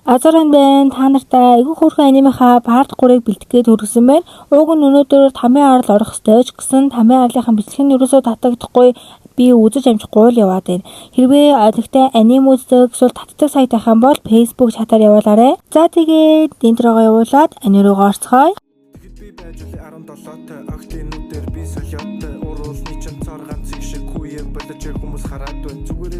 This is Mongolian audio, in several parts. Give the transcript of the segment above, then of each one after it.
Азаран байна. Та нартай айгүй хөөрхөн анимеха part 3-ыг бэлтгэхэд хүргэсэн байна. Уг нь өнөөдөр тамийн арал орох ёстой ч гэсэн тамийн арлынхан бичлэг нь ерөөсөө татагдахгүй. Би үзэж амжихгүй л яваад байна. Хэрвээ ойлгохтой аним үздэг эсвэл татдаг сайт ахын бол Facebook чатаар явуулаарай. За тэгээд интрого явуулаад ани руугаа орцгоё. Би байж үли 17-т октинүүдээр би солиотой уруулны чинь цор ганц шиг хүүе болож хүмүүс хараад байна. Зүгээр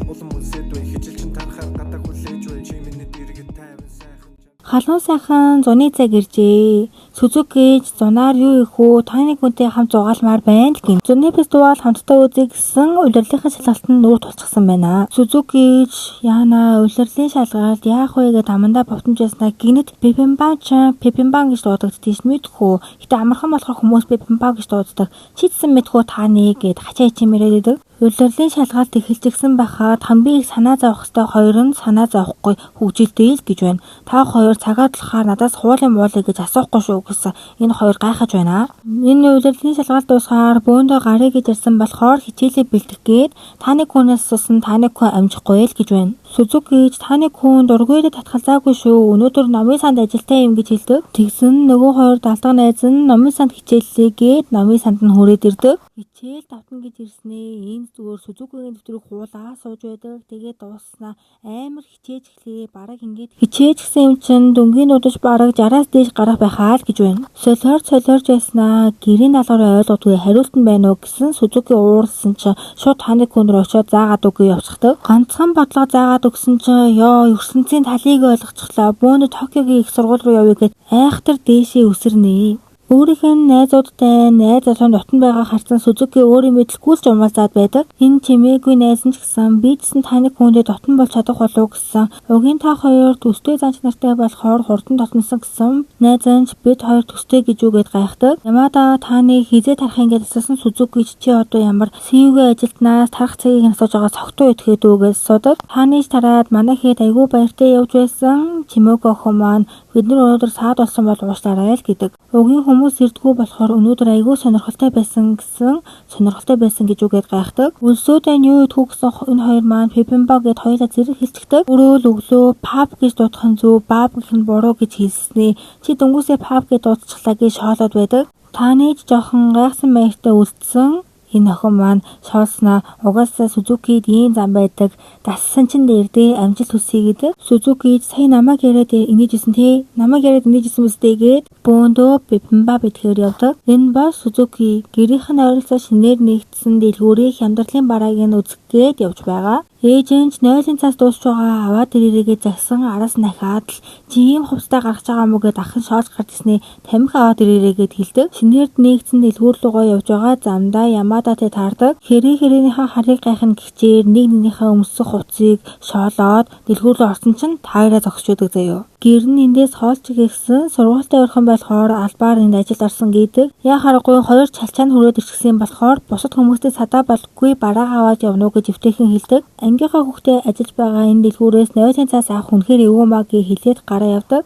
улам үлсэд бай хижилчин тарахаар гадаг хүлээж бай чи миний дэргэд тайван сайхан. Халуун сайхан зуны цаг иржээ. Сүзүкич зунаар юу их үү? Таны хүнтэй хамт зугаалмаар байна л гин. Зуны фестивал хамтдаа үзье гэсэн улирлынхаа шалгалтанд нүүр тулчихсан байна. Сүзүкич яана улирлын шалгалт яах вэ гэдээ амандаа бовтомжсанаа гинэт пепимбан гэж дуудагддгийг мэдхүү. Гэтэ амархан болохоор хүмүүс пепимбан гэж дууддаг. Чидсэн мэдхүү тааны гэд хачаа чимээрээд идэг. Улирлын шалгалт эхэлчихсэн байхад хамгийн их санаа зовох ёстой хоёр нь санаа зовхгүй хөгжилтэй л гэж байна. Та хоёр цагаад болохоор надаас хуулын муулыг гэж асуухгүй шүү гэсэн энэ хоёр гайхаж байна. Энэ улирлын шалгалт дуусгаар бөөндөө гарыг гэж ирсэн болохоор хичээлээ бэлдэх гээд таны хүнээс асуусан таны хүн амжихгүй л гэж байна. Сүзүкич таны хүн дургүйдэ татгалзаагүй шүү. Өнөөдөр номын санд ажилтаа юм гэж хэлдэг. Тэгсэн нөгөө хоёр далдаг найз нь номын санд хичээллээ гээд номын санд нь хүрээд ирдэг. Хичээл давтна гэж ирснээ. Энэ зүгээр Сүзүкигийн дэвтрийг хуулаа сууж байдаг. Тэгээд дууссанаа амар хичээж эхлэе. Бараг ингээд хичээж гсэн юм чин дөнгөний удаж бараг 60-аас дээш гарах байхаа л гэж байна. Солиорж байснаа гэрийн даалгавраа ойлгодгүй хариулт нь байна уу гэсэн Сүзүки уурсан чинь шууд таны хүн рүү очиод заагаад үгүй явчихдаг. Ганцхан бодлого заагаад өгсөн чинь ёо ертөнцийн талыг ойлгочихлоо. Бөөнд Токиогийн их сургууль руу явъя гэд айхтар дээшээ өсөрнэ. Өөрийнх нь найзуудтай найз залуу дотн байгаа харсан Сүзүки өөрийн мэдлгүй л жумалзаад байдаг. Энэ чимээгүй найз нь ч гэсэн бидсэн таны хүндээ дотн болж чадах болов гэсэн. Угийн та хоёр төстэй занч нартай болохоор хурдан дотносон гэсэн. Найз нь бид хоёр төстэй гэж үгээд гайхдаг. Ямада таны хизээ тарах ингээд асуусан Сүзүки чи одоо ямар сүүгээ ажилтнаас тарах цагийг асууж байгаа цогтуу итгэхэд үгээд асуудаг. Таныг тараад манай хэд айгүй баяртай явж байсан. Чимээгүй охин маань бид нар өнөөдөр саад болсон бол уушлаарай л гэдэг. Угийн хүмүүс ирдгүү болохоор өнөөдөр айгүй сонирхолтой байсан гэж үгээд гайхдаг. Өлсөөдөө юу идэх үү гэсэн энэ хоёр маань пепимба гэд хоёулаа зэрэг хэлчихдэг. Өөрөө л өглөө пап гэж дуудах нь зөв, баб гэх нь буруу гэж хэлснээ. Чи дөнгөсөө пап гэж дуудчихлаа гэж шоолоод байдаг. Тааны ч жоохон гайхсан маягтай үлдсэн. Энэ охин маань шоолснаа угаасаа Сүзүкид ийм зам байдаг. Дассан чин дээрдээ амжилт хүсье гэдэг. Сүзүкид сая намайг яриад инээжсэн мэстэй гээд бөөндөө пепимба битгээр явдаг. Энэ бол Сүзүки гэрийнх нь ойролцоо шинээр нэгдсэн дэлгүүрийн хямдралын барааг нь үзэх гээд явж байгаа. Ээжэнч нойлын цаас дуусч байгаа аваад ирээрээ загсан араас нахаад л жим хувцтай гаргаж байгаа мөгээд ахын шоолж гардснээ тамхи аваад ирээрээ хэлдэг. Шинээр нэгдсэн дэлгүүр руугаа явж байгаа замдаа Ямадатай таардаг. Хэрээнийхээ харийг гайхна гихчээр нэгнийхээ өмсөх хувцсыг шоолоод дэлгүүр рүү орсон чинь таараа зогсчихдаг заяо. Гэр нь эндээс хоолч гисэн сургуультай өрхөн болохоор албаар энд ажилд орсон гэдэг. Яа харахгүй хоёр чалчаанд хүрээд ирчихсэн болохоор бусад хүмүүстэй садаа болгүй бараа аваад явна уу гэж өвтэйхэн хэлдэг. Ангийнхаа хүүхдээ ажиллаж байгаа энэ дэлгүүрээс нойлын цаас авах үнэхээр эвгүй маа гэж хэлээд гараа явдаг.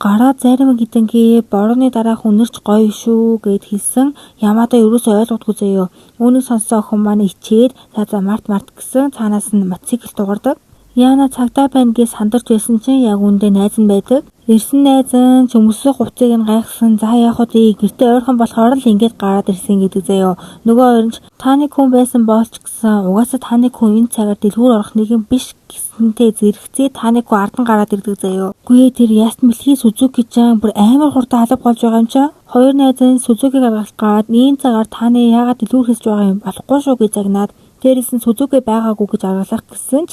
Гараа зарим гидэнгээ борооны дараах үнэрч гоё шүү гэд хэлсэн. Ямада ерөөсөө ойлгодгүй заяо. Үүнийг сонссон охин маань ичээд за март гэсэн цаанаас нь мотоцикл дугардаг. Яна цагтаа байна гэж сандарч байсан чинь яг үндэ найз нь байдаг. Ирсэн найз нь өмсөх хувцсыг нь гайхсан. За яах вэ? Гэртээ ойрхон болохоор л ингэж гараад ирсэн гэдэг заяо. Нөгөө хоёр нь таны хүн байсан болч гэсэн. Угаасаа таны хүн энэ цагаар дэлгүүр орох нэгэн биш гэсэнтэй зэрэгцээ таны хүн ардан гараад ирдэг заяо. Гүй тэр яст мэлхий Сүзүки чан бүр амар хурдан алга болж байгаа юм чаа. Хоёр найз нь Сүзүкиг гаргахад энэ цагаар таны яагаад дэлгүүр хэлж байгаа юм болохгүй шүү гэж загнаад дээрээс нь Сүзүки байгаагүй гэж аргалах гэсэн ч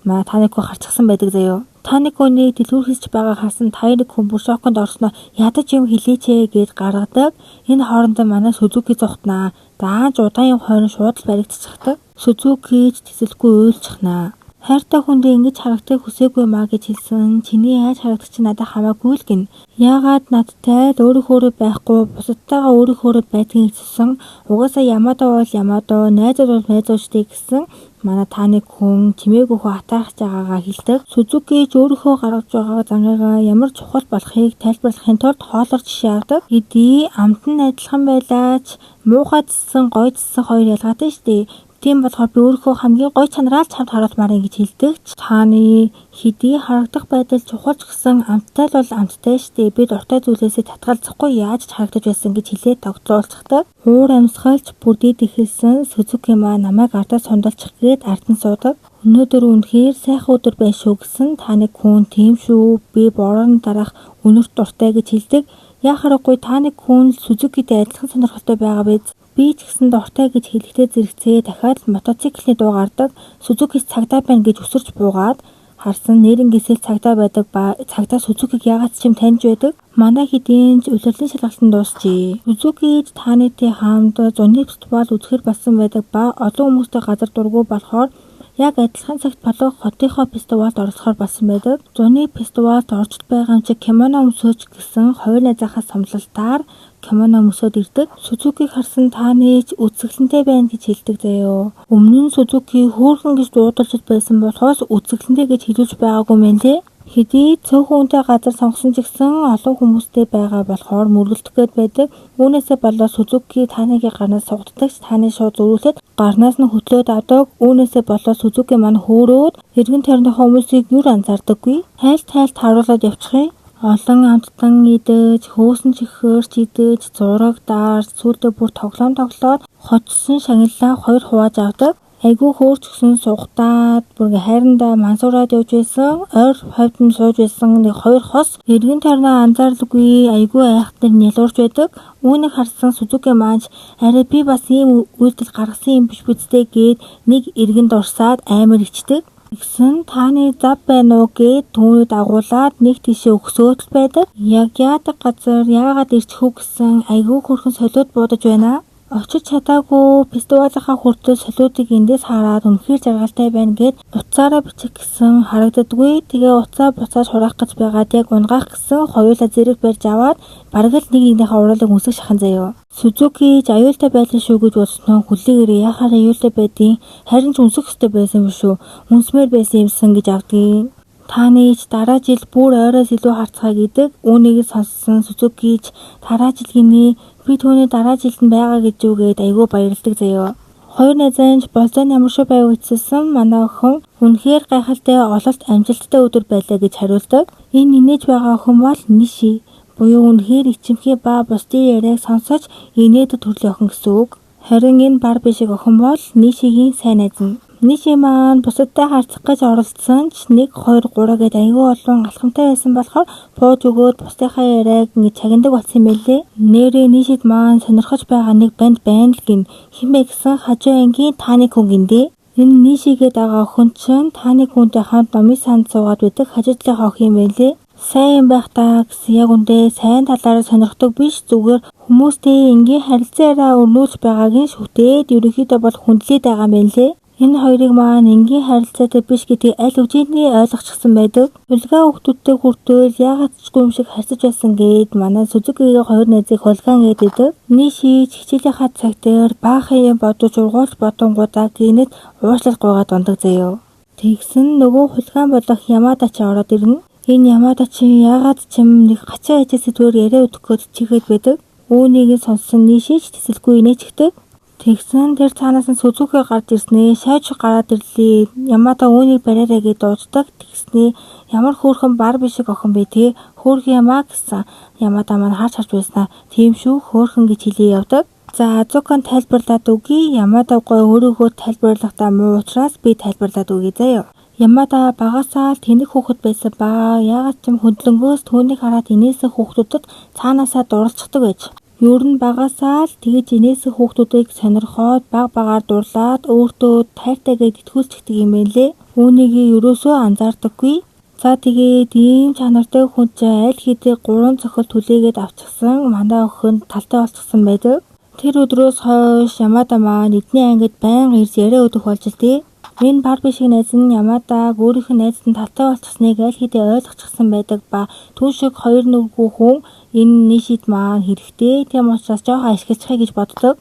таны хүн харчихсан байдаг заяо. Таны хүнийг дэлгүүр хэлж байгаа харсан таны хүн бүр шоконд орсноо ядаж юм хэлээч гээд гаргадаг. Энэ хоорондоо манай Сүзүки зүхтнаа. Даанч удаан юм хойно шууд л баригдчихдаг. Сүзүкич тэсэлгүй уйлчихнаа. Хайртай хүндээ ингэж харагдахыг хүсээгүй маа гэж хэлсэн. Чиний яаж харагдах чи надад хамаагүй л гин. Яагаад надтай л өөрийнхөө байхгүй бусадтайгаа өөрийнхөө байдгийг хэлсэн. Угаасаа Ямада бол Ямада, найзууд бол найзуудтай гэсэн. Манай таны хүн чимээгүй хөө атаарч байгаагаа хэлдэг. Сүзүкич өөрийнхөө гаргаж байгаа зангаагаа ямар чухал болохыг тайлбарлахын тулд хоолоор жишээ авдаг. Эдий амтан адилхан байлаач муухай зссэн гоё зссэн хоёр ялгаатай штэ. Тийм болохоор би өөрийнхөө хамгийн гоё чанараа л чамд харуулмаар гэж хэлдэг. Таны хэдий харагдах байдал чухал ч гэсэн амттай л бол амттай штэ. Би дуртай зүйлээсээ татгалзахгүй яаж ч харагдаж байсан гэж хэлээд тогтоолцдог. Уур амьсгалч бүрдээд эхэлсэн Сүзуки маань намайг ардаас сундалчих гээд ард нь суудаг. Өнөөдөр үнэхээр сайхан өдөр байна шүү гэсэн таны хүн тийм шүү. Би борооны дараах өнөрт дуртай гэж хэлдэг. Яхарахгүй таны хүн Сүзукитэй адилхан сонирхолтой байгаа биз. Би ч гэсэн дуртай гэж хэлэхдээ зэрэгцээ дахиад мотоциклийн дуу гардаг. Сүзукис цагдаа байна гэж өсөрч буугаад харсан нэрнгээсэл цагдаа байдаг ба цагдаа Сүзукиг яагаад ч юм таньж байдаг. Манай хэдийн ч улирлын шалгалтанд дуусчээ. Сүзуки танытай хамт зуны фестивал үзэхэр болсон байдаг ба олон хүмүүстэй газар дургүй болохоор яг адилхан цагт Палог хотынхоо фестивалд оролцохоор болсон байдаг. Зуны фестивалд орж байгаа юм чи кимоно өмсөөч гэсэн хоёр найзаахаас сомлолтаар кимоно өмсөд ирдэг. Сүзукиг харсан таны ч үзэсгэлэнтэй байна гэж хэлдэг заяо. Өмнө нь Сүзуки хөөрхөн гэж дуудалж байсан болохоос үзэсгэлэнтэй гэж хэлүүлж байгаагүй мэн лээ. Хэдий цөөхөн үнэтэй газар сонгосон ч гэсэн олон хүмүүстэй байгаа болохоор мөргөлдөх гээд байдаг. Үүнээсээ болоод Сүзуки таныг гарнаас сугддаг, таны шууд зөрүүлээд гарнаас нь хөтлөөд авдаг. Үүнээсээ болоод Сүзуки маань хөөрөөд эргэн тойрны хүмүүсийг юр анзаардаггүй. Хайлт харуулаад явчихъя. Олон амттан идэж, хөөсөн чихээрч идэж, зураг даарч, сүүлдээ бүр тоглоом тоглоод хочсон шагналаа хоёр хувааж авдаг. Айгүй хөөрч гсэн сугатаад бүр хайрандаа мансуураад явж байсан. Ойр хавьд сууж байсан нэг хоёр хос эргэн тойрноо анзаарлаггүй айгүй айхтар нялуурч байдаг. Үүнийг харсан Сүзуки маань арай би бас ийм үйлдэл гаргасан юм биш биз дээ гээд нэг эргэнд орсаад амар ичдэг. Тэгсэн таны зав байна уу гэд түүний дагуулад нэг тишээ өгсөөтл байдаг. Яг яадаг газар яагаад ирчих үү гэсэн айгүй хөрхэн солиод буудаж байна. Очиж чадаагүй фестивалынхаа хүртэл солиодыг эндээс хараад үнэхээр жаргалтай байна гэд утсаараа бичих гэсэн харагддаггүй. Тэгээ утсаа буцааж хураах гэж байгаад яг унгаах гэсэн хоёулаа зэрэг барьж аваад бараг л нэг нэгнийхээ уруулыг үнсэх шахан заяо. Сүзуки ч аюултай байлаа шүү гэж бодсноо хүлээгээрээ яхаар аюултай байдیں۔ Харин ч үнсэх ёстой байсан юм шүү. Үнсмээр байсан юмсан гэж авдгийг. Таны ч дараа жил бүр ойроос илүү харцгаа гэдэг. Үүнийг сонссон Сүзуки ч дараа жил гинэ би түүний дараа жилд нь байгаа гэж үгээд айгүй баярлдаг заяо. Хоёр найзаанч болзон ямар шүү байв гэссэн манай охин үнэхээр гайхалтай ололт амжилттай өдөр байлаа гэж хариулдаг. Энэ инээж байгаа охин бол Ниши. Буюу үнэхээр ичимхий ба бусдын яриаг сонсож инээд төрлийн охин гэсэн үг. Харин энэ бар бишиг охин бол Нишигийн сайн найз нь. Ниши маань бусадтай харьцах гэж оролцсон ч 1 2 3 гээд аягүй олон алхамтай байсан болохоор бууж өгөөд бусдынхаа яриаг ингэ чагнадаг болсон юм байлээ. Нэрээ Нишид маань сонирхож байгаа нэг банд байна л гин. Хинбэ гэсэн хажуу ангийн таны хүн гиндээ. Энэ Нишигээд байгаа охин чинь таны хүнтэй хамт номын санд суугаад байдаг хажуудлынхаа охин юм байлээ. Сайн юм байх та гэсэн яг үндэ сайн талаараа сонирхдог биш зүгээр хүмүүстэй энгийн харилцаараа өрнүүлж байгааг нь шүтээд ерөнхийдөө бол хүндлээд байгаа юм байлээ. Энэ хоёрыг маань энгийн харилцаатай биш гэдгийг аль хэвчээний ойлгочихсон байдаг. Хулгай хүүхдүүдтэй хүртэл яагаад ч юм шиг харьцаж байсан гээд манай Сүзукигийн хоёр найзыг хулгайн гэдэг. Ниши хичээлийнхаа цаг дээр баахан юм бодож ургуулж бодонгуудаа гинэт уушлал гуйгаад ундаг заяо. Тэгсэн нөгөө хулгайн болох Ямада ч ороод ирнэ. Энэ Ямада чи яагаад ч юм нэг гачаа ажил сэдвээр яриа өдөхөд чигээд байдаг. Үүнийг сонссон Ниши ч тэсэлгүй инээчдэг. Тэгсэн тэр цаанаас нь Сүзуки гарч ирснээ шайж гараад ирлээ. Ямада үүнийг бариараа гэж дуучдаг. Тэгснээ ямар хөөрхөн бар бишиг охин бэ те. Хөөрхөн ямаа гэсэн Ямада маань харж байснаа. Тийм шүү хөөрхөн гэж хэлээ явдаг. За Азукан тайлбарлаад өгье. Ямада гой өөрийгөө тайлбарлахдаа муу учраас би тайлбарлаад өгье заяа. Ямада багасаа л тэнэг хүүхэд байсан ба яагаад ч юм хөндлөнгөөс түүнийг хараад инээсэн хүүхдүүдэд цаанаасаа дурлцдаг байж. Ер нь багасаа л тэгж инээсэн хүүхдүүдийг сонирхоод багаар дурлаад өөртөө тайртайгээд итгүүлчихдэг юм байлээ. Үүнийг ерөөсөө анзаардаггүй. За тэгээд ийм чанартай хүн чинь аль хэдийн 3 цохол түлээгээд авчихсан манай охин талтай болчихсон байдаг. Тэр өдрөөс хойш Ямада маань эдний ангид байнга ирж яриа өдөх болж илтээ. Энэ бар бишиг найз нь Ямадаг өөрийнх нь найзтай талтай болчихсныг аль хэдийн ойлгочихсон байдаг ба түн шиг хоёр нүггүй хүн энэ Нишид маань хэрэгтэй. Тийм учраас жоохон ашиглахыг гэж боддог.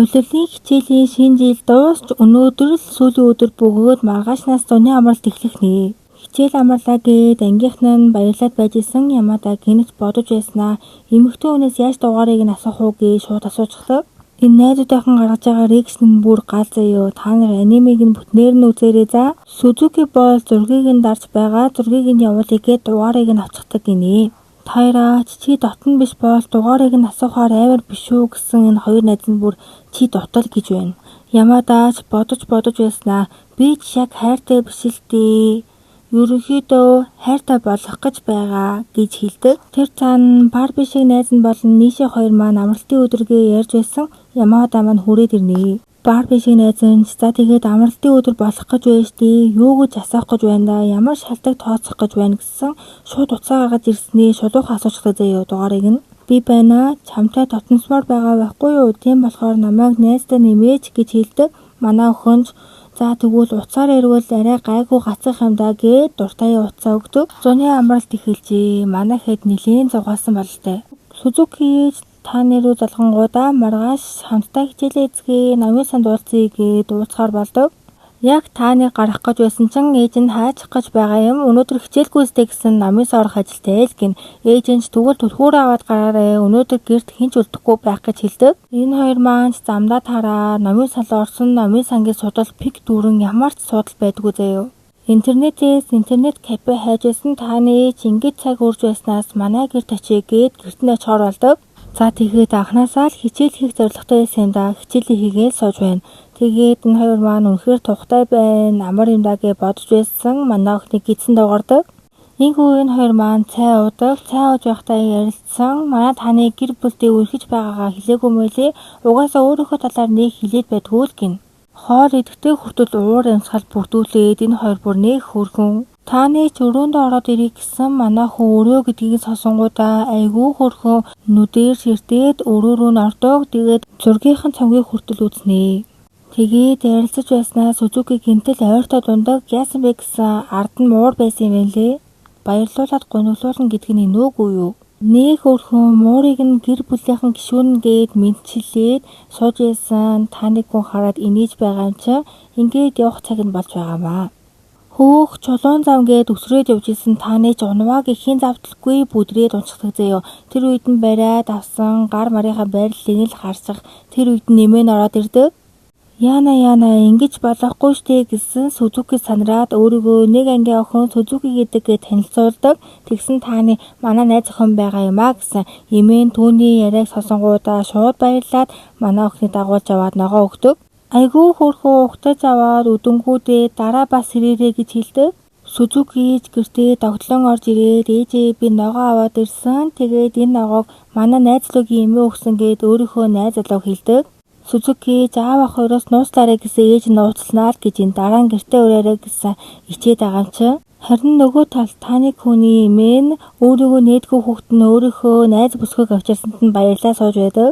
Улирлын хичээлийн шинэ жил дуусч өнөөдөр л сүүлийн өдөр бөгөөд маргаашнаас зуны амралт эхлэх нэ. Хичээл амарлаа гээд ангийнх нь баярлаад байж исэн Ямада гинэт бодож байснаа эмэгтэй хүнээс яаж дугаарыг нь асуух уу гэж шууд асуучихдаг. Энэ найзуудынхан гаргаж байгаа реакшн нь бүр гал заяо. Та нар анимыг нь бүтнээр нь үзээрэй за. Сузуки бол зургийг нь дарж байгаа. Зургийг нь явуулъя гэд дугаарыг нь авчихдаг гинэ. Тайра чи дотн биш бол дугаарыг нь асуухаар амар биш үү гэсэн энэ хоёр найз нь бүр чи дотол гэж байна. Ямадаач бодож байснаа би ч яг хайртай биш л дээ. Ерөнхийдөө хайртай болох гэж байгаа гэж хэлдэг. Тэр цаана Барби шиг найз нь болон Ниши хоёр маань амралтын өдрөгээ ярьж байсан. Ямада маань хүрээд ирнэ. Барби шиг найз нь за тэгээд амралтын өдөр болох гэж байна штий. Юу гэж асуух гэж байна да? Ямар шалтгаан тооцох гэж байна гэсэн шууд уцаа гаргаж ирснээ шулуухан асуучихдаг заяо дугаарыг нь. Би байна. Чамтай дотносмоор байгаа байхгүй юу? Тийм болохоор намайг найзтай нэмээч гэж хэлдэг. Манай охинч за тэгвэл уцаар ирвэл арай гайгүй гацах юм да гэд дуртай уцаа өгдөг. Зуны амралт эхэлжээ. Манай хэд нилийн зугаалсан бололтой. Сузуки та нэрүү залгангуудаа маргааш хамтдаа хичээлээ эзгээ намын санд уулзъя гэд ууцахаар болдог. Яг та нэг гарах гэж байсан чин ээж нь хайчих гэж байгаа юм. Өнөөдөр хичээлгүйстэй гэсэн намын орох ажилтай л гин. Ээж нь тэгвэл түлхүүрээ аваад гараарэ. Өнөөдөр гэрт хинч үлдэхгүй байх гэж хэлдэг. Энэ хоёр маань замдаа тараа намын сан орсон намын сангийн судал пик дүүрэн ямар ч судал байдгүй заяо. Интернет кафе хайжсэн таны ингэж цаг үрж байснаас манай гэрт очие гэд гэрт нь очихоор болдог. За тэгээд анханасаа л хичээл хийх зорилготой байсан юм да. Хичээлээ хийгээл сууж байна. Тэгээд энэ хоёр маань үнэхээр тухтай байна. Амар юм даа гэж бодож байсан. Манай охиныг гидсэн дуурдаг. Ийхүү энэ хоёр маань цай уудаг. Цай ууж байхдаа ярилцсан. Манай таны гэр бүлдээ үргэж байгаагаа хэлээгүй мөлий. Угаасаа өөрийнхөө талаар нэг хэлээд байдгүй л гин. Хоол идэхдээ хүртэл уур амьсгал бүрдүүлээд энэ хоёр бүр нэг хөргөн. Таны ч өрөөндөө ороод ирэх гэсэн манай хүн өрөө гэдгийг сонсонгуудаа айгүй хөрхөн нүдээр ширтээд өрөө рүү н ордог. Тэгээд зургийнхан цамгийг хүртэл үзнэ. Тэгээд ярилцаж байснаа Сузуки гинтэл ойртой дундаг яасан бэ гэсэн ард нь муур байсан юм байна лээ. Баярлуулаад гуниглуулна гэдэг нь нөөгүй юу? Нэг хөрхөн муурыг нь гэр бүлийнхэн гишүүн гээд мэдчилээд сууж байсан таныг хүн хараад инээж байгаа юм чи ингээд явах цаг нь болж байгаамаа. Хөөх чулуун зам гээд өсрөөд явж исэн таны ч унвааг ихийн завдалгүй бүдрээд унцдаг заяо. Тэр үед нь бариад авсан гар марынхаа байрлалыг л харсах. Тэр үед нь нэмэн ороод ирдэг. Яна ингэж болохгүй штэ гэсэн Сузуки санараад өөрийгөө нэг ангийн охин Сузуки гэдэггээ танилцуулдаг. Тэгсэн тааны манай найз охин байгаа юм а гэсэн эмээн түүний яриаг сонсонгуудаа шууд баярлаад манай охиныг дагуулж аваад ногоо өгдөг. Айгүй хөрхөө ухтаж аваад өдөнгүүдээ дараа бас ирээрэй гэж хэлдэг. Сузуки гэртээ тогтлон орж ирээд ээжээ би ногоо аваад ирсэн. Тэгээд энэ ногоог манай найз лугийн эмээ өгсөн гэд өөрийнхөө найз залуу хэлдэг. Сузуки аав ах хоёроос нууцлаарай гэсэн ээж нь ууцлнаа л гэж энэ дараа нь гэртээ ураарай гэсэн ичээд байгаа юм чи. Харин нөгөө талд таны хүний эмээ нь өөрийгөө нээдгүй хүүхэд нь өөрийнхөө найз бүсгүйг авчирсанд нь баярлаа сууж байдаг.